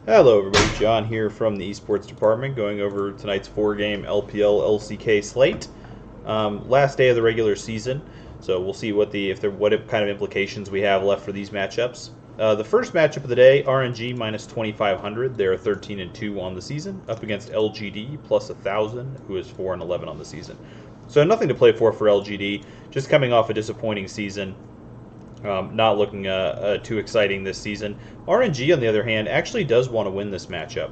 Hello everybody, John here from the esports department going over tonight's 4-game LPL LCK slate. Last day of the regular season, so we'll see what kind of implications we have left for these matchups. The first matchup of the day, RNG minus 2,500. They're 13-2 on the season, up against LGD plus 1,000, who is 4-11 on the season. So nothing to play for LGD, just coming off a disappointing season. Not looking too exciting this season. RNG, on the other hand, actually does want to win this matchup,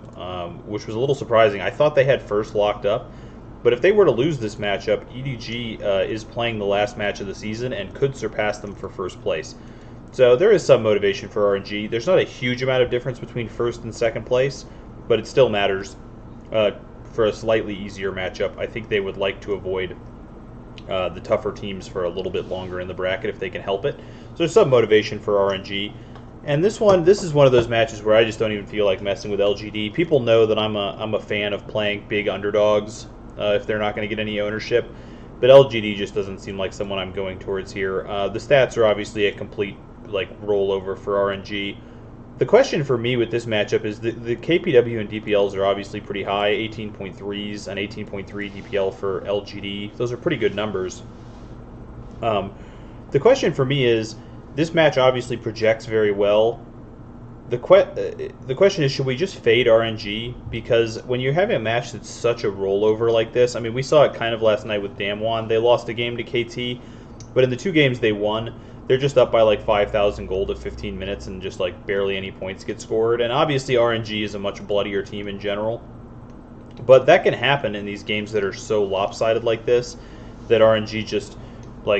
which was a little surprising. I thought they had first locked up, but if they were to lose this matchup, EDG is playing the last match of the season and could surpass them for first place. So there is some motivation for RNG. There's not a huge amount of difference between first and second place, but it still matters for a slightly easier matchup. I think they would like to avoid the tougher teams for a little bit longer in the bracket if they can help it. So there's some motivation for RNG. And this is one of those matches where I just don't even feel like messing with LGD. People know that I'm a fan of playing big underdogs if they're not going to get any ownership. But LGD just doesn't seem like someone I'm going towards here. The stats are obviously a complete rollover for RNG. The question for me with this matchup is the KPW and DPLs are obviously pretty high, 18.3s and 18.3 DPL for LGD. Those are pretty good numbers. The question for me is, this match obviously projects very well. The question is, should we just fade RNG? Because when you have a match that's such a rollover like this, I mean, we saw it kind of last night with Damwon. They lost a game to KT, but in the 2 games they won, they're just up by 5,000 gold at 15 minutes and just barely any points get scored. And obviously RNG is a much bloodier team in general. But that can happen in these games that are so lopsided like this, that RNG just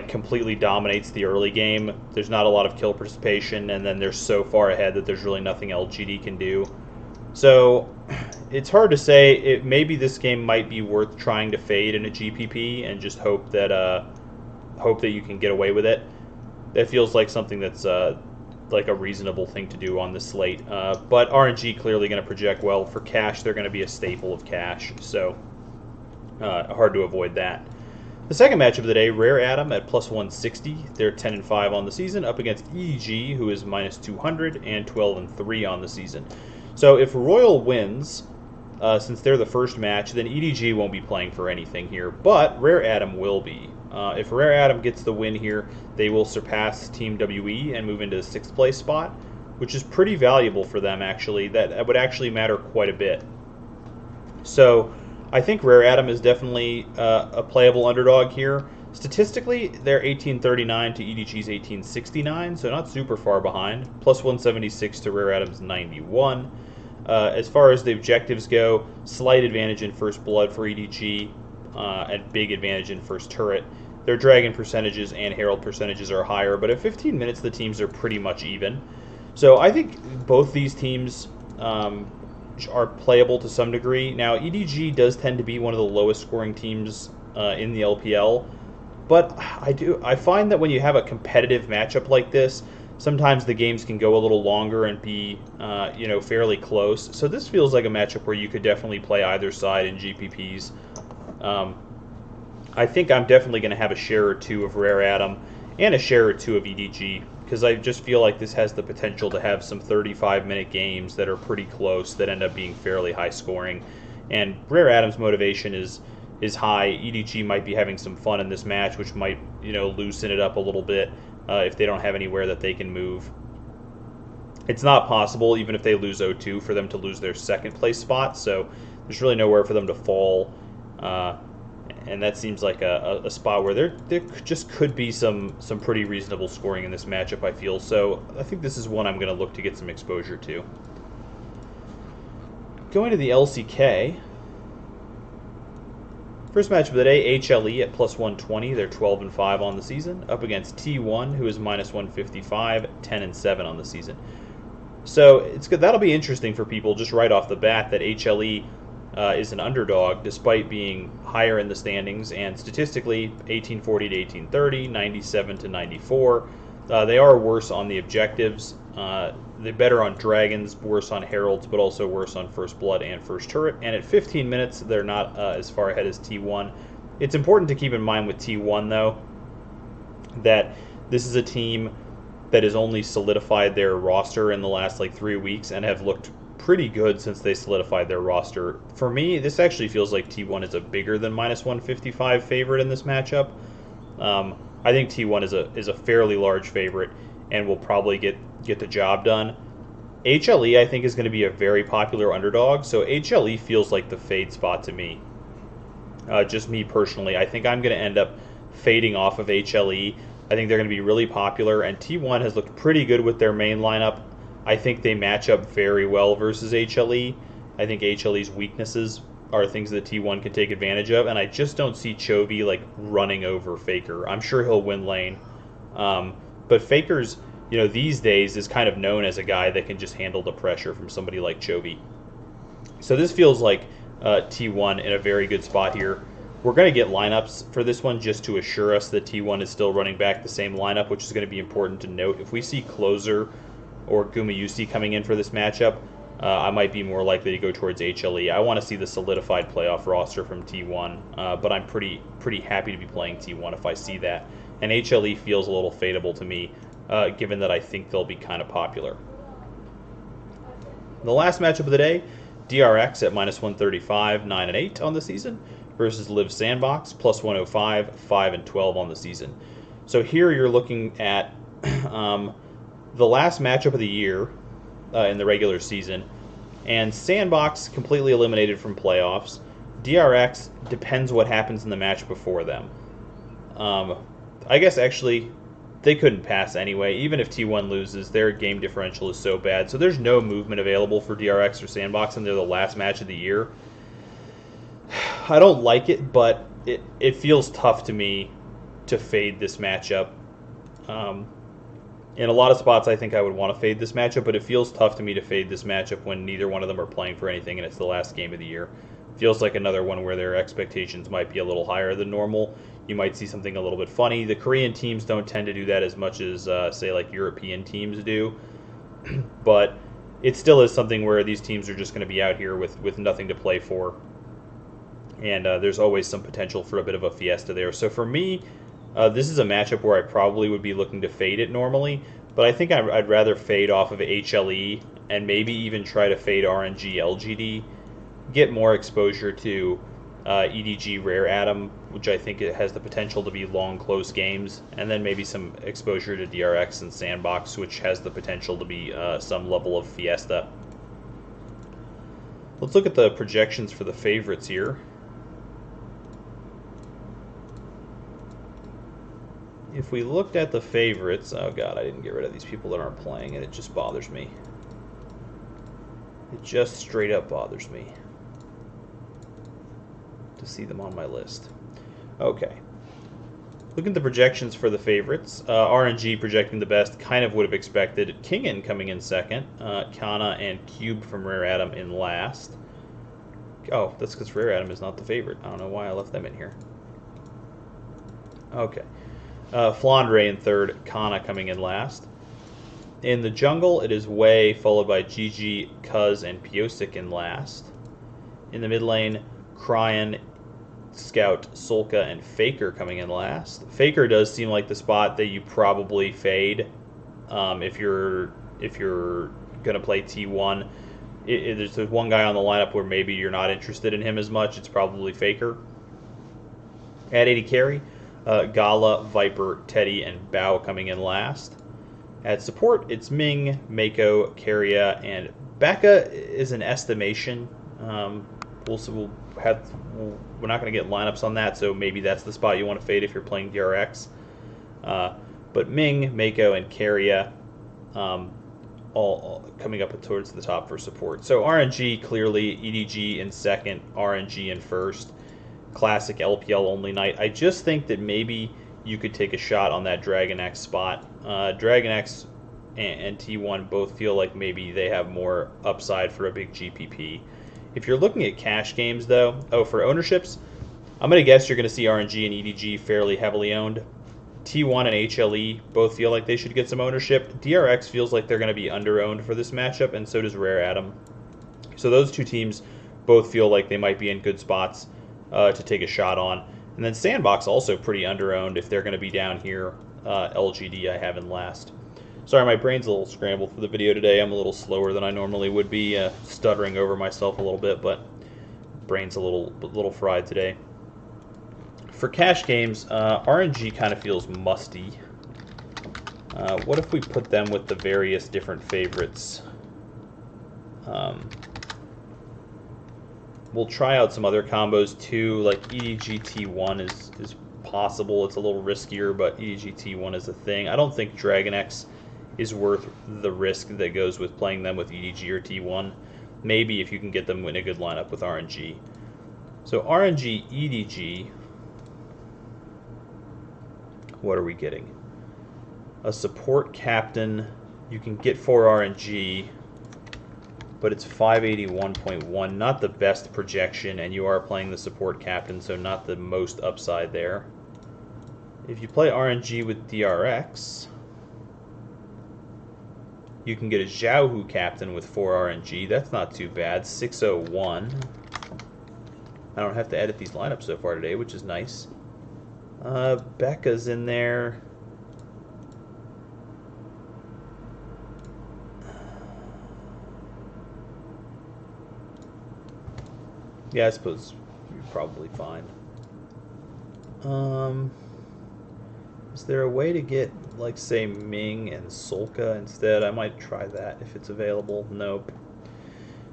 completely dominates the early game. There's not a lot of kill participation, and then they're so far ahead that there's really nothing LGD can do. So it's hard to say. Maybe this game might be worth trying to fade in a GPP and just hope that you can get away with it. That feels like something that's a reasonable thing to do on the slate. But RNG clearly going to project well. For cash, they're going to be a staple of cash, so hard to avoid that. The second matchup of the day, Rare Atom at plus 160. They're 10-5 on the season, up against EDG, who is minus 200 and 12-3 on the season. So if Royal wins, since they're the first match, then EDG won't be playing for anything here, but Rare Atom will be. If Rare Atom gets the win here, they will surpass Team WE and move into the 6th place spot, which is pretty valuable for them, actually. That would actually matter quite a bit. So I think Rare Atom is definitely a playable underdog here. Statistically, they're 1839 to EDG's 1869, so not super far behind. Plus 176 to Rare Atom's 91. As far as the objectives go, slight advantage in First Blood for EDG, and big advantage in First Turret. Their Dragon percentages and Herald percentages are higher, but at 15 minutes the teams are pretty much even. So I think both these teams are playable to some degree. Now, EDG does tend to be one of the lowest scoring teams in the LPL, but I find that when you have a competitive matchup like this, sometimes the games can go a little longer and be fairly close. So this feels like a matchup where you could definitely play either side in GPPs. I think I'm definitely going to have a share or two of Rare Atom and a share or two of EDG, because I just feel like this has the potential to have some 35-minute games that are pretty close that end up being fairly high scoring. And Rare Atom's motivation is high. EDG might be having some fun in this match, which might loosen it up a little bit if they don't have anywhere that they can move. It's not possible, even if they lose 0-2, for them to lose their 2nd place spot, so there's really nowhere for them to fall. And that seems like a spot where there just could be some pretty reasonable scoring in this matchup, I feel. So I think this is one I'm going to look to get some exposure to. Going to the LCK. First matchup of the day, HLE at plus 120. They're 12-5 on the season, up against T1, who is minus 155, 10-7 on the season. So it's good. That'll be interesting for people just right off the bat that HLE is an underdog despite being higher in the standings, and statistically 1840 to 1830, 97 to 94. They are worse on the objectives. They're better on Dragons, worse on Heralds, but also worse on First Blood and First Turret. And at 15 minutes, they're not as far ahead as T1. It's important to keep in mind with T1, though, that this is a team that has only solidified their roster in the last 3 weeks and have looked pretty good since they solidified their roster. For me, this actually feels like T1 is a bigger than -155 favorite in this matchup. I think T1 is a fairly large favorite and will probably get the job done. HLE, I think, is going to be a very popular underdog, so HLE feels like the fade spot to me. Just me personally, I think I'm going to end up fading off of HLE. I think they're going to be really popular, and T1 has looked pretty good with their main lineup. I think they match up very well versus HLE. I think HLE's weaknesses are things that T1 can take advantage of, and I just don't see Chovy like running over Faker. I'm sure he'll win lane, but Faker's, these days is kind of known as a guy that can just handle the pressure from somebody like Chovy. So this feels like T1 in a very good spot here. We're going to get lineups for this one just to assure us that T1 is still running back the same lineup, which is going to be important to note. If we see Closer or Gumayusi coming in for this matchup, I might be more likely to go towards HLE. I want to see the solidified playoff roster from T1, but I'm pretty happy to be playing T1 if I see that. And HLE feels a little fadeable to me, given that I think they'll be kind of popular. The last matchup of the day, DRX at -135, 9-8 on the season, versus Live Sandbox, +105, 5-12 on the season. So here you're looking at the last matchup of the year in the regular season, and Sandbox completely eliminated from playoffs. DRX depends what happens in the match before them. I guess actually they couldn't pass anyway. Even if T1 loses, their game differential is so bad. So there's no movement available for DRX or Sandbox, and they're the last match of the year. I don't like it, but it feels tough to me to fade this matchup. In a lot of spots, I think I would want to fade this matchup, but it feels tough to me to fade this matchup when neither one of them are playing for anything and it's the last game of the year. Feels like another one where their expectations might be a little higher than normal. You might see something a little bit funny. The Korean teams don't tend to do that as much as, say, like European teams do. But it still is something where these teams are just going to be out here with nothing to play for. And there's always some potential for a bit of a fiesta there. So for me, this is a matchup where I probably would be looking to fade it normally, but I think I'd rather fade off of HLE and maybe even try to fade RNG LGD, get more exposure to EDG Rare Atom, which I think it has the potential to be long, close games, and then maybe some exposure to DRX and Sandbox, which has the potential to be some level of fiesta. Let's look at the projections for the favorites here. If we looked at the favorites, oh god, I didn't get rid of these people that aren't playing, and it just bothers me. It just straight up bothers me to see them on my list. Okay. Looking at the projections for the favorites, RNG projecting the best, kind of would have expected. Kingen coming in second, Kana and Cube from Rare Atom in last. Oh, that's because Rare Atom is not the favorite. I don't know why I left them in here. Okay. Flandre in third, Kana coming in last. In the jungle, it is Wei, followed by Gigi, Cuz, and Piosik in last. In the mid lane, Cryan, Scout, Solka, and Faker coming in last. Faker does seem like the spot that you probably fade if you're gonna play T1. There's one guy on the lineup where maybe you're not interested in him as much. It's probably Faker. At 80 carry, Gala, Viper, Teddy, and Bao coming in last. At support, it's Ming, Mako, Keria, and Becca is an estimation. We're not going to get lineups on that, so maybe that's the spot you want to fade if you're playing DRX. But Ming, Mako, and Keria all coming up towards the top for support. So RNG clearly, EDG in second, RNG in first. Classic LPL only night. I just think that maybe you could take a shot on that Dragon X spot. Dragon X and T1 both feel like maybe they have more upside for a big GPP. If you're looking at cash games, though, for ownerships, I'm going to guess you're going to see RNG and EDG fairly heavily owned. T1 and HLE both feel like they should get some ownership. DRX feels like they're going to be under-owned for this matchup, and so does Rare Atom. So those two teams both feel like they might be in good spots to take a shot on. And then Sandbox also pretty under-owned if they're going to be down here. LGD I have in last. Sorry, my brain's a little scrambled for the video today. I'm a little slower than I normally would be, stuttering over myself a little bit, but brain's a little fried today. For cash games, RNG kind of feels musty. What if we put them with the various different favorites? We'll try out some other combos too, like EDG T1 is possible. It's a little riskier, but EDG T1 is a thing. I don't think Dragon X is worth the risk that goes with playing them with EDG or T1. Maybe if you can get them in a good lineup with RNG. So RNG, EDG, what are we getting? A support captain, you can get 4 RNG, but it's 581.1, not the best projection, and you are playing the support captain, so not the most upside there. If you play RNG with DRX, you can get a Xiaohu captain with 4 RNG. That's not too bad. 601. I don't have to edit these lineups so far today, which is nice. Becca's in there. Yeah, I suppose you're probably fine. Is there a way to get, like, say, Ming and Solka instead? I might try that if it's available. Nope.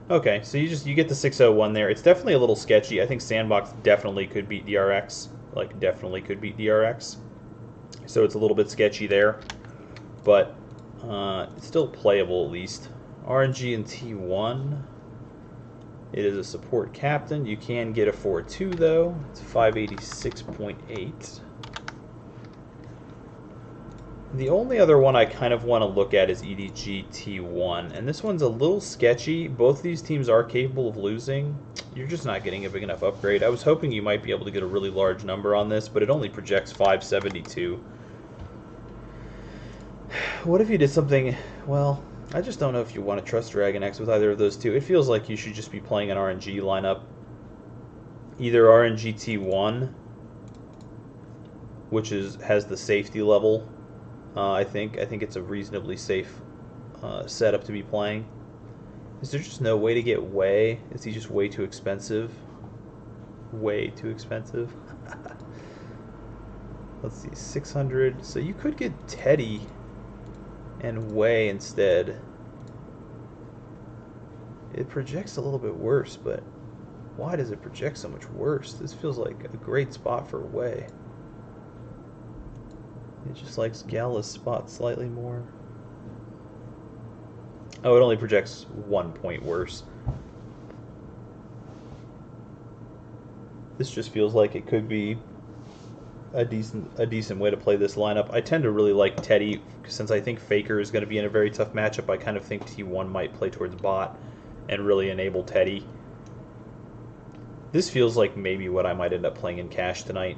Okay, so you get the 601 there. It's definitely a little sketchy. I think Sandbox definitely could beat DRX. Like, definitely could beat DRX. So it's a little bit sketchy there. But it's still playable at least. RNG and T1. It is a support captain. You can get a 4-2 though. It's 586.8. The only other one I kind of want to look at is EDG T1, and this one's a little sketchy. Both these teams are capable of losing. You're just not getting a big enough upgrade. I was hoping you might be able to get a really large number on this, but it only projects 572. What if you did something, well, I just don't know if you want to trust Dragon X with either of those two. It feels like you should just be playing an RNG lineup. Either RNG T1, which has the safety level. I think it's a reasonably safe setup to be playing. Is there just no way to get Wei? Is he just way too expensive? Way too expensive. Let's see, 600. So you could get Teddy and Wei instead. It projects a little bit worse, but why does it project so much worse? This feels like a great spot for Wei. It just likes Gala's spot slightly more. Oh, it only projects 1 point worse. This just feels like it could be a decent way to play this lineup. I tend to really like Teddy, since I think Faker is going to be in a very tough matchup. I kind of think T1 might play towards bot and really enable Teddy. This feels like maybe what I might end up playing in cash tonight.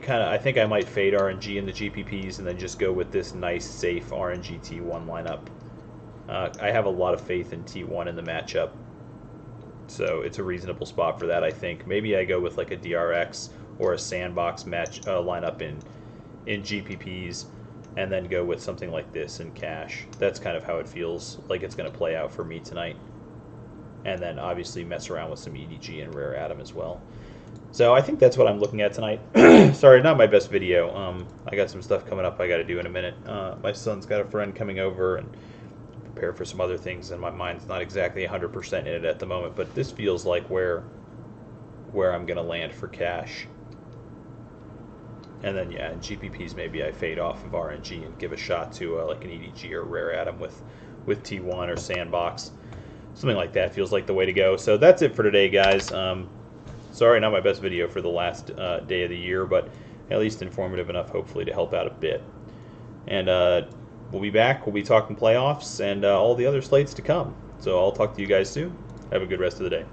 I think I might fade RNG in the GPPs and then just go with this nice, safe RNG T1 lineup. I have a lot of faith in T1 in the matchup, so it's a reasonable spot for that, I think. Maybe I go with like a DRX or a Sandbox match lineup in GPPs, and then go with something like this in cash. That's kind of how it feels like it's going to play out for me tonight. And then obviously mess around with some EDG and Rare Atom as well. So I think that's what I'm looking at tonight. Sorry, not my best video. I got some stuff coming up I got to do in a minute. My son's got a friend coming over and prepare for some other things, and my mind's not exactly 100% in it at the moment. But this feels like where I'm going to land for cash. And then, yeah, in GPPs, maybe I fade off of RNG and give a shot to like an EDG or Rare Atom with T1 or Sandbox. Something like that feels like the way to go. So that's it for today, guys. Sorry, not my best video for the last day of the year, but at least informative enough, hopefully, to help out a bit. And we'll be back. We'll be talking playoffs and all the other slates to come. So I'll talk to you guys soon. Have a good rest of the day.